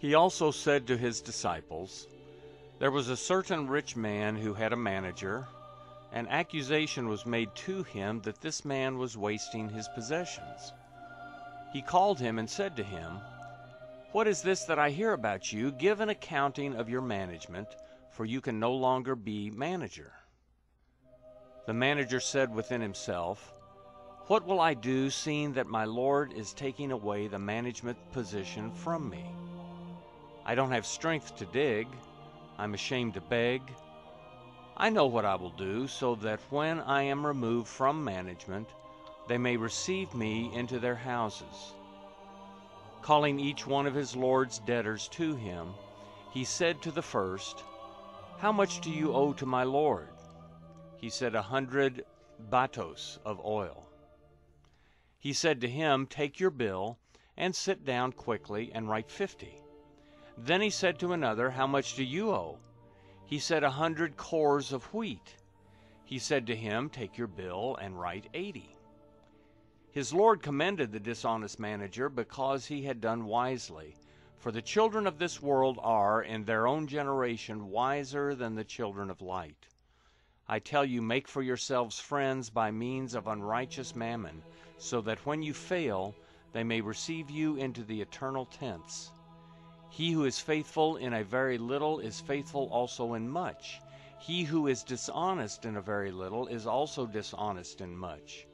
He also said to his disciples, "There was a certain rich man who had a manager. An accusation was made to him that this man was wasting his possessions. He called him and said to him, 'What is this that I hear about you? Give an accounting of your management, for you can no longer be manager.' The manager said within himself, 'What will I do, seeing that my Lord is taking away the management position from me? I don't have strength to dig. I'm ashamed to beg. I know what I will do, so that when I am removed from management, they may receive me into their houses.' Calling each one of his Lord's debtors to him, he said to the first, 'How much do you owe to my Lord?' He said, 100 batos of oil. He said to him, 'Take your bill, and sit down quickly, and write 50. Then he said to another, 'How much do you owe?' He said, 100 cores of wheat. He said to him, 'Take your bill, and write 80. His Lord commended the dishonest manager because he had done wisely. For the children of this world are, in their own generation, wiser than the children of light. I tell you, make for yourselves friends by means of unrighteous mammon, so that when you fail, they may receive you into the eternal tents. He who is faithful in a very little is faithful also in much. He who is dishonest in a very little is also dishonest in much.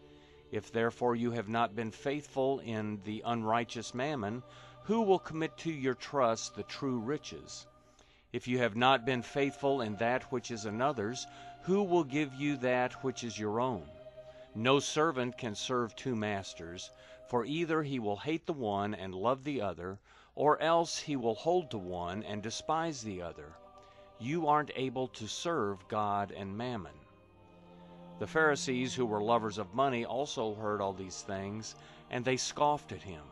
If therefore you have not been faithful in the unrighteous mammon, who will commit to your trust the true riches? If you have not been faithful in that which is another's, who will give you that which is your own? No servant can serve two masters, for either he will hate the one and love the other, or else he will hold to one and despise the other. You aren't able to serve God and mammon." The Pharisees, who were lovers of money, also heard all these things, and they scoffed at him.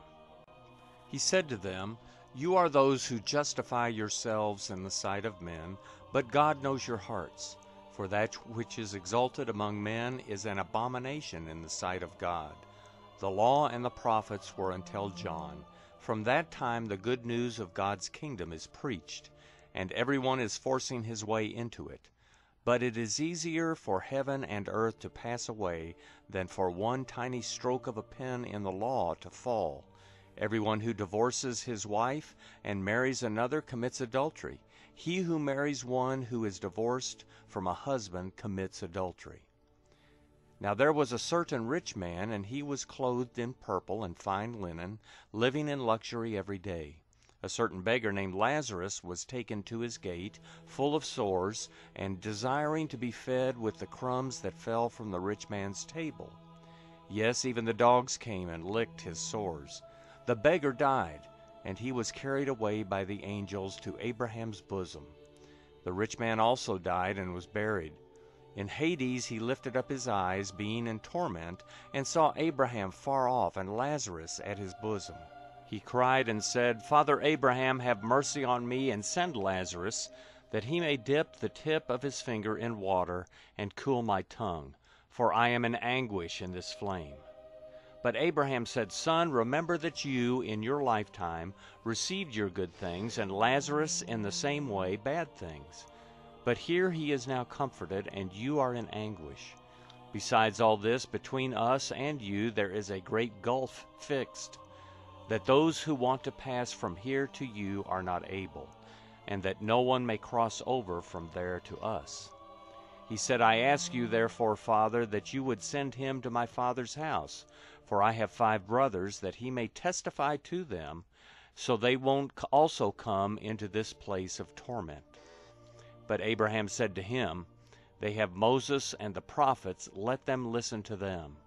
He said to them, "You are those who justify yourselves in the sight of men, but God knows your hearts. For that which is exalted among men is an abomination in the sight of God. The law and the prophets were until John. From that time the good news of God's kingdom is preached, and everyone is forcing his way into it. But it is easier for heaven and earth to pass away than for one tiny stroke of a pen in the law to fall. Everyone who divorces his wife and marries another commits adultery. He who marries one who is divorced from a husband commits adultery. Now there was a certain rich man, and he was clothed in purple and fine linen, living in luxury every day. A certain beggar named Lazarus was taken to his gate, full of sores, and desiring to be fed with the crumbs that fell from the rich man's table. Yes, even the dogs came and licked his sores. The beggar died, and he was carried away by the angels to Abraham's bosom. The rich man also died and was buried. In Hades he lifted up his eyes, being in torment, and saw Abraham far off and Lazarus at his bosom. He cried and said, "Father Abraham, have mercy on me, and send Lazarus, that he may dip the tip of his finger in water and cool my tongue, for I am in anguish in this flame." But Abraham said, "Son, remember that you, in your lifetime, received your good things, and Lazarus in the same way bad things. But here he is now comforted, and you are in anguish. Besides all this, between us and you there is a great gulf fixed, that those who want to pass from here to you are not able, and that no one may cross over from there to us." He said, "I ask you, therefore, Father, that you would send him to my father's house, for I have 5 brothers, that he may testify to them, so they won't also come into this place of torment." But Abraham said to him, "They have Moses and the prophets, let them listen to them."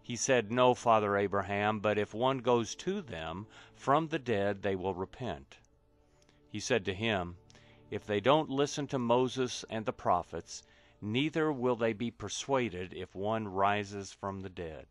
He said, "No, Father Abraham, but if one goes to them from the dead, they will repent." He said to him, "If they don't listen to Moses and the prophets, neither will they be persuaded if one rises from the dead."